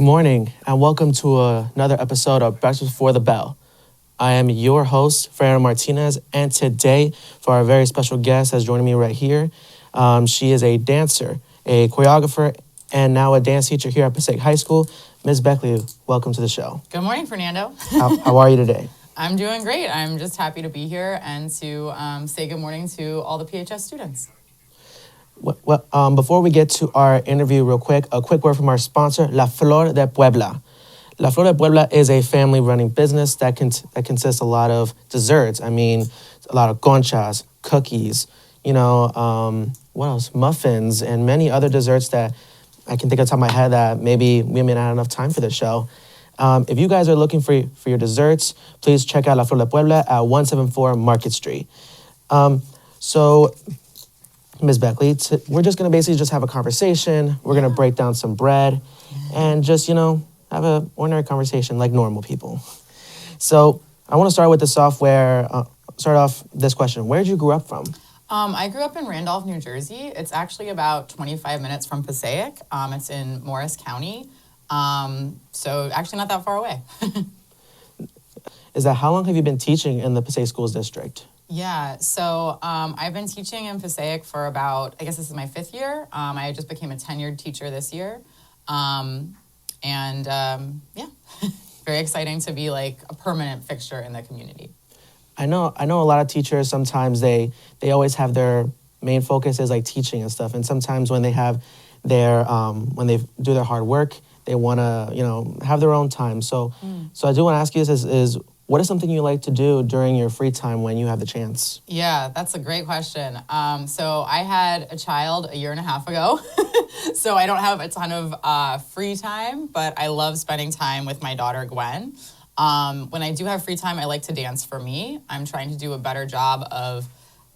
morning, and welcome to another episode of Breakfast Before the Bell. I am your host, Fernando Martinez, and today, for our very special guest that's joining me right here, she is a dancer, a choreographer, and now a dance teacher here at Passaic High School. Miss Beckley, welcome to the show. Good morning, Fernando. How are you today? I'm doing great. I'm just happy to be here and to say good morning to all the PHS students. Well, before we get to our interview real quick, a quick word from our sponsor, La Flor de Puebla. La Flor de Puebla is a family-running business that consists a lot of desserts. I mean, a lot of conchas, cookies, what else? Muffins, and many other desserts that I can think of the top of my head that maybe we may not have enough time for this show. If you guys are looking for your desserts, please check out La Flor de Puebla at 174 Market Street. So, Miss Beckley, we're just going to basically just have a conversation. We're going to break down some bread and just, have an ordinary conversation like normal people. So I want to start with start off this question. Where did you grow up from? I grew up in Randolph, New Jersey. It's actually about 25 minutes from Passaic. It's in Morris County. So actually not that far away. How long have you been teaching in the Passaic Schools District? Yeah, so I've been teaching in Passaic for about, I guess this is my 5th year. I just became a tenured teacher this year. Very exciting to be like a permanent fixture in the community. I know a lot of teachers, sometimes they always have their main focus is like teaching and stuff. And sometimes when they have when they do their hard work, they want to, have their own time. So I do want to ask you this is what is something you like to do during your free time when you have the chance? Yeah, that's a great question. So I had a child a year and a half ago, so I don't have a ton of free time, but I love spending time with my daughter, Gwen. When I do have free time, I like to dance for me. I'm trying to do a better job of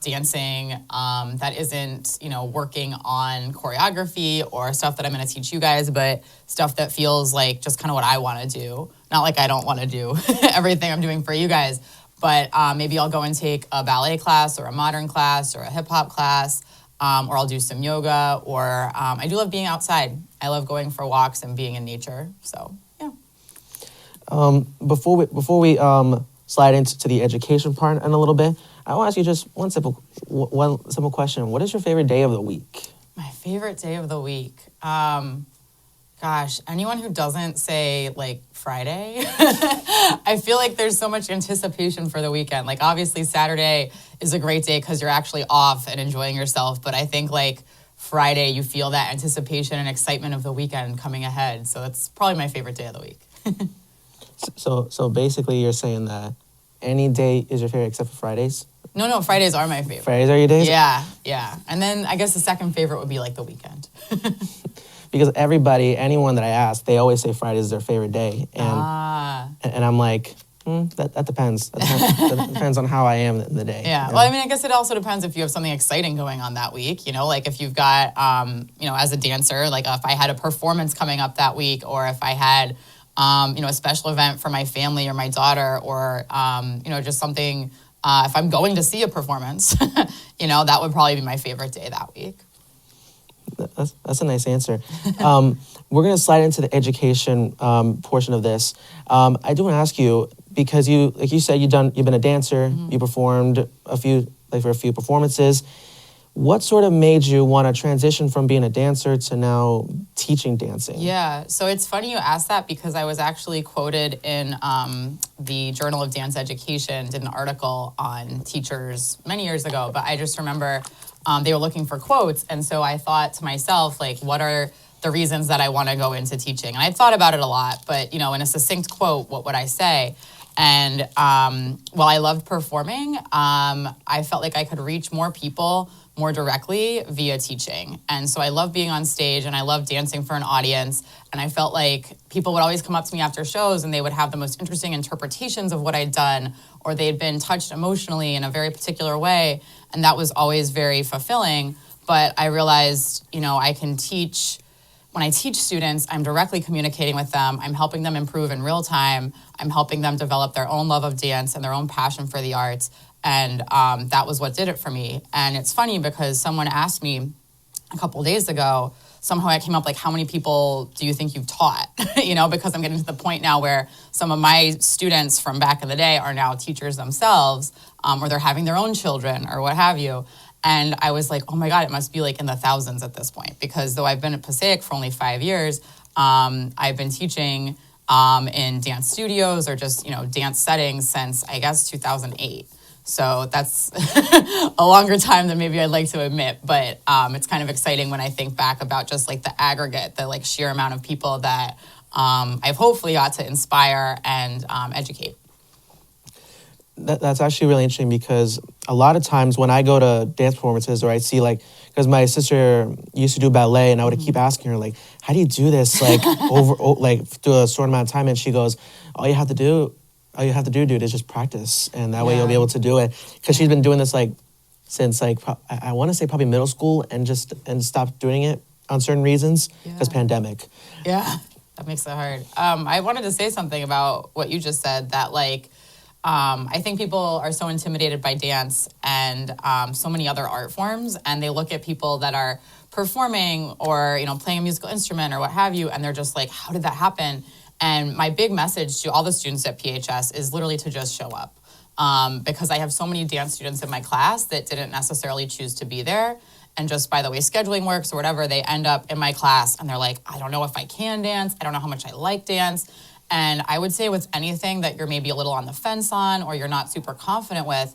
dancing that isn't, working on choreography or stuff that I'm going to teach you guys, but stuff that feels like just kind of what I want to do. Not like I don't want to do everything I'm doing for you guys, but maybe I'll go and take a ballet class or a modern class or a hip hop class, or I'll do some yoga, or I do love being outside. I love going for walks and being in nature. So, yeah. Before we slide into the education part in a little bit, I want to ask you just one simple question. What is your favorite day of the week? My favorite day of the week? Gosh, anyone who doesn't say, like, Friday, I feel like there's so much anticipation for the weekend. Like, obviously, Saturday is a great day because you're actually off and enjoying yourself. But I think, like, Friday, you feel that anticipation and excitement of the weekend coming ahead. So that's probably my favorite day of the week. So basically, you're saying that any day is your favorite except for Fridays? No, Fridays are my favorite. Fridays are your days? Yeah. And then I guess the second favorite would be, like, the weekend. Because anyone that I ask, they always say Friday is their favorite day. And I'm like, that depends. That depends on how I am in the day. Yeah. Well, I mean, I guess it also depends if you have something exciting going on that week. Like if you've got, as a dancer, like if I had a performance coming up that week, or if I had, a special event for my family or my daughter, or, just something, if I'm going to see a performance, that would probably be my favorite day that week. That's a nice answer. We're going to slide into the education portion of this. I do want to ask you, because like you said, you've been a dancer, you performed for a few performances. What sort of made you want to transition from being a dancer to now teaching dancing? Yeah, so it's funny you asked that because I was actually quoted in the Journal of Dance Education, did an article on teachers many years ago, but I just remember they were looking for quotes, and so I thought to myself, like, what are the reasons that I want to go into teaching? And I thought about it a lot, but, in a succinct quote, what would I say? And while I loved performing, I felt like I could reach more people more directly via teaching. And so I love being on stage and I love dancing for an audience. And I felt like people would always come up to me after shows and they would have the most interesting interpretations of what I'd done, or they'd been touched emotionally in a very particular way. And that was always very fulfilling. But I realized, I can teach. When I teach students, I'm directly communicating with them. I'm helping them improve in real time. I'm helping them develop their own love of dance and their own passion for the arts. And that was what did it for me. And it's funny because someone asked me a couple days ago, somehow I came up like, how many people do you think you've taught? Because I'm getting to the point now where some of my students from back in the day are now teachers themselves, or they're having their own children or what have you. And I was like, oh my God, it must be like in the thousands at this point, because though I've been at Passaic for only 5 years, I've been teaching in dance studios or just, dance settings since, I guess, 2008. So that's a longer time than maybe I'd like to admit, but it's kind of exciting when I think back about just like the aggregate, the like sheer amount of people that I've hopefully got to inspire and educate. That's actually really interesting, because a lot of times when I go to dance performances, or I see because my sister used to do ballet, and I would keep asking her like, how do you do this through a short amount of time? And she goes, all you have to do, dude, is just practice, and that way you'll be able to do it. Because she's been doing this since I want to say probably middle school, and stopped doing it on certain reasons because pandemic. Yeah, that makes it hard. I wanted to say something about what you just said, that I think people are so intimidated by dance and so many other art forms, and they look at people that are performing or playing a musical instrument or what have you, and they're just like, how did that happen? And my big message to all the students at PHS is literally to just show up, because I have so many dance students in my class that didn't necessarily choose to be there, and just by the way scheduling works or whatever, they end up in my class and they're like, I don't know if I can dance, I don't know how much I like dance. And I would say with anything that you're maybe a little on the fence on or you're not super confident with,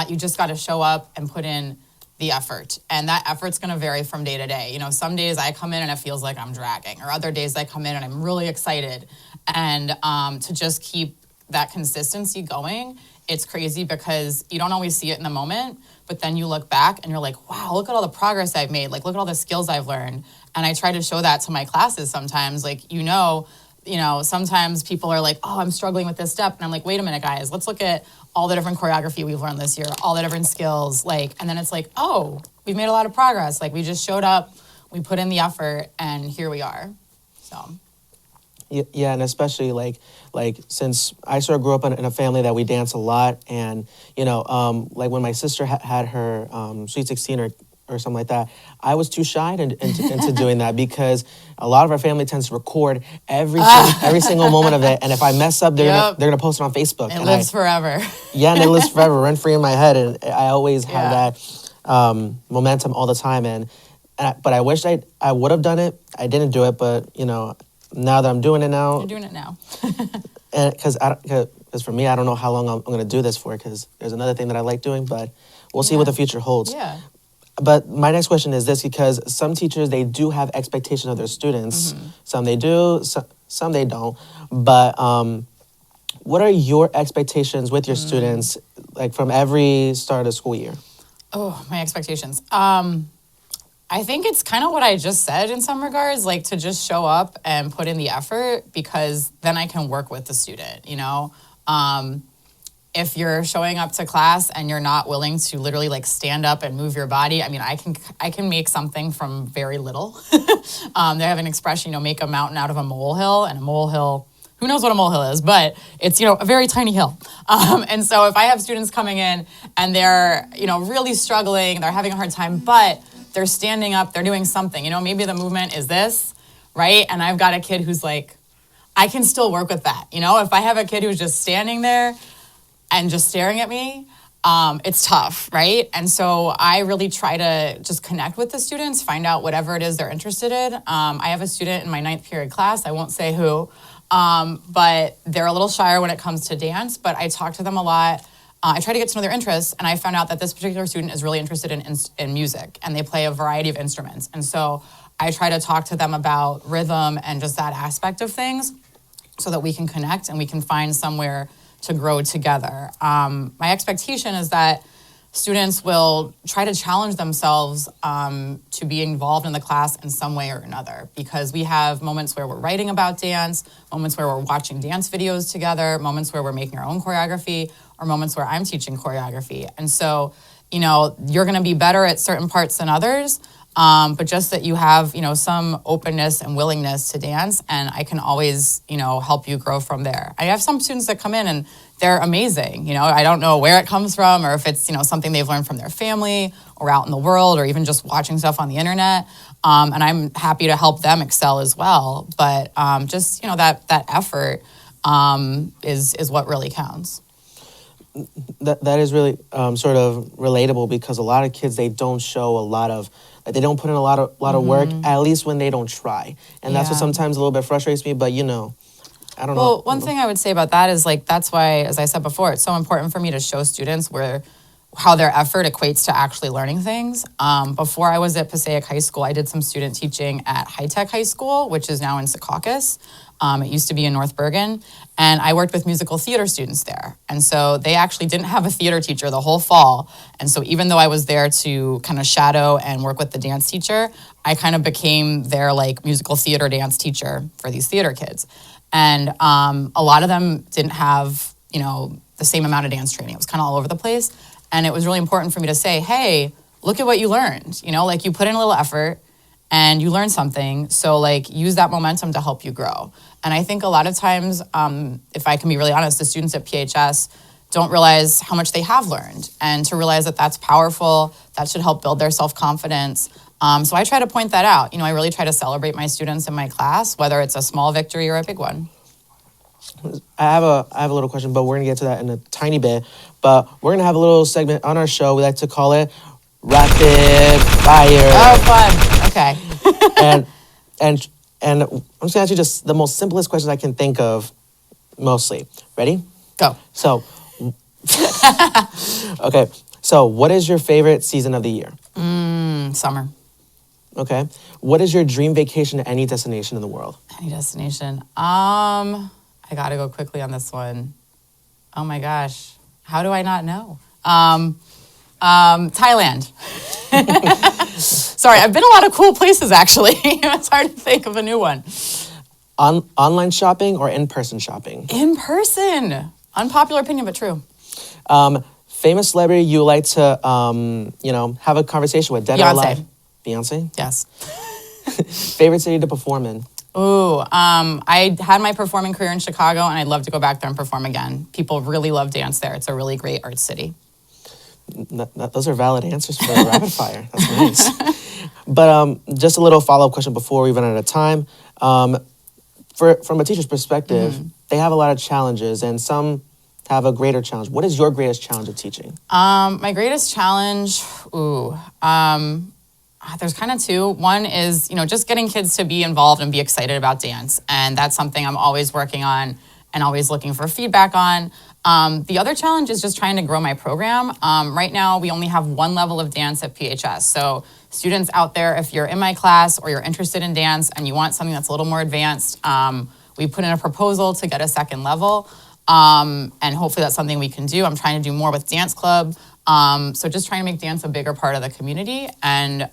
you just got to show up and put in the effort. And that effort's going to vary from day to day. Some days I come in and it feels like I'm dragging, or other days I come in and I'm really excited. And to just keep that consistency going, it's crazy because you don't always see it in the moment, but then you look back and you're like, wow, look at all the progress I've made. Like, look at all the skills I've learned. And I try to show that to my classes sometimes. Sometimes people are like, oh, I'm struggling with this step. And I'm like, wait a minute, guys, let's look at all the different choreography we've learned this year, all the different skills. And then it's like, oh, we've made a lot of progress. We just showed up, we put in the effort, and here we are. So. Yeah, and especially since I sort of grew up in a family that we dance a lot, and when my sister had her Sweet 16 or something like that, I was too shy into doing that, because a lot of our family tends to record every single moment of it, and if I mess up, they're gonna post it on Facebook. It lives forever. Yeah, and it lives forever, rent free in my head, and I always have that momentum all the time. But I wish I would have done it. I didn't do it, but now that I'm doing it now, you're doing it now. and because for me, I don't know how long I'm gonna do this for, because there's another thing that I like doing, but we'll see what the future holds. Yeah. But my next question is this, because some teachers, they do have expectations of their students. Mm-hmm. Some they do, some they don't. But what are your expectations with your students, from every start of the school year? Oh, my expectations. I think it's kind of what I just said in some regards, to just show up and put in the effort, because then I can work with the student, If you're showing up to class and you're not willing to literally stand up and move your body, I can make something from very little. They have an expression, make a mountain out of a molehill, and a molehill, who knows what a molehill is, but it's, a very tiny hill. And so if I have students coming in and they're, really struggling, they're having a hard time, but they're standing up, they're doing something, maybe the movement is this, right? And I've got a kid who's I can still work with that. If I have a kid who's just standing there and just staring at me, it's tough, right? And so I really try to just connect with the students, find out whatever it is they're interested in. I have a student in my 9th period class, I won't say who, but they're a little shyer when it comes to dance, but I talk to them a lot. I try to get to know their interests, and I found out that this particular student is really interested in music, and they play a variety of instruments. And so I try to talk to them about rhythm and just that aspect of things so that we can connect and we can find somewhere to grow together. My expectation is that students will try to challenge themselves to be involved in the class in some way or another, because we have moments where we're writing about dance, moments where we're watching dance videos together, moments where we're making our own choreography, or moments where I'm teaching choreography. And so, you're going to be better at certain parts than others, but just that you have, some openness and willingness to dance, and I can always, help you grow from there. I have some students that come in and they're amazing. I don't know where it comes from or if it's, something they've learned from their family or out in the world or even just watching stuff on the internet. And I'm happy to help them excel as well. But just, that effort is what really counts. That is really sort of relatable because a lot of kids, they don't show a lot of, they don't put in a lot of work, at least when they don't try. And that's what sometimes a little bit frustrates me, but I don't know. Well, one thing I would say about that is that's why, as I said before, it's so important for me to show students how their effort equates to actually learning things. Before I was at Passaic High School, I did some student teaching at High Tech High School, which is now in Secaucus. It used to be in North Bergen. And I worked with musical theater students there. And so they actually didn't have a theater teacher the whole fall. And so even though I was there to kind of shadow and work with the dance teacher, I kind of became their musical theater dance teacher for these theater kids. And a lot of them didn't have, the same amount of dance training. It was kind of all over the place. And it was really important for me to say, hey, look at what you learned. You put in a little effort and you learned something. So use that momentum to help you grow. And I think a lot of times, if I can be really honest, the students at PHS don't realize how much they have learned, and to realize that that's powerful, that should help build their self-confidence. So I try to point that out. I really try to celebrate my students in my class, whether it's a small victory or a big one. I have a little question, but we're gonna get to that in a tiny bit. But we're gonna have a little segment on our show. We like to call it Rapid Fire. Oh, fun. Okay. and I'm just gonna ask you just the most simplest questions I can think of, mostly. Ready? Go. So, okay. So, what is your favorite season of the year? Summer. Okay. What is your dream vacation to any destination in the world? Any destination. I gotta go quickly on this one. Oh my gosh. How do I not know? Thailand. Sorry, I've been a lot of cool places actually. It's hard to think of a new one. Online shopping or in-person shopping? In person. Unpopular opinion, but true. Famous celebrity you like to, have a conversation with, dead or alive? Beyonce? Yes. Favorite city to perform in? Ooh, I had my performing career in Chicago, and I'd love to go back there and perform again. People really love dance there. It's a really great art city. Those are valid answers for a rapid fire. That's nice. But just a little follow-up question before we run out of time. From a teacher's perspective, they have a lot of challenges, and some have a greater challenge. What is your greatest challenge of teaching? My greatest challenge, there's kind of two. One is, just getting kids to be involved and be excited about dance. And that's something I'm always working on and always looking for feedback on. The other challenge is just trying to grow my program. Right now, we only have one level of dance at PHS. So students out there, if you're in my class or you're interested in dance and you want something that's a little more advanced, we put in a proposal to get a second level. And hopefully that's something we can do. I'm trying to do more with Dance Club. So just trying to make dance a bigger part of the community, and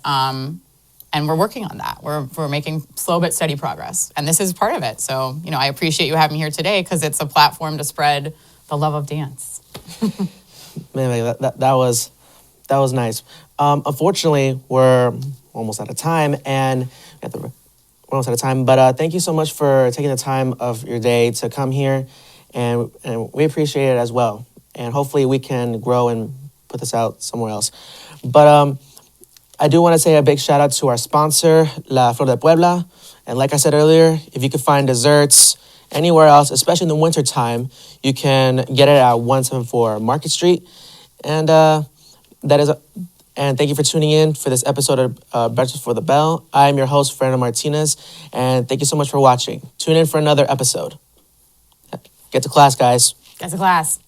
we're working on that. We're making slow but steady progress, and this is part of it. So I appreciate you having me here today because it's a platform to spread the love of dance. Man, that was nice. Unfortunately, we're almost out of time, and we're almost out of time. But thank you so much for taking the time of your day to come here, and we appreciate it as well. And hopefully we can grow and put this out somewhere else. But I do want to say a big shout out to our sponsor, La Flor de Puebla. And like I said earlier, if you could find desserts anywhere else, especially in the wintertime, you can get it at 174 Market Street. And and thank you for tuning in for this episode of Breakfast for the Bell. I'm your host, Fernando Martinez, and thank you so much for watching. Tune in for another episode. Get to class, guys. Get to class.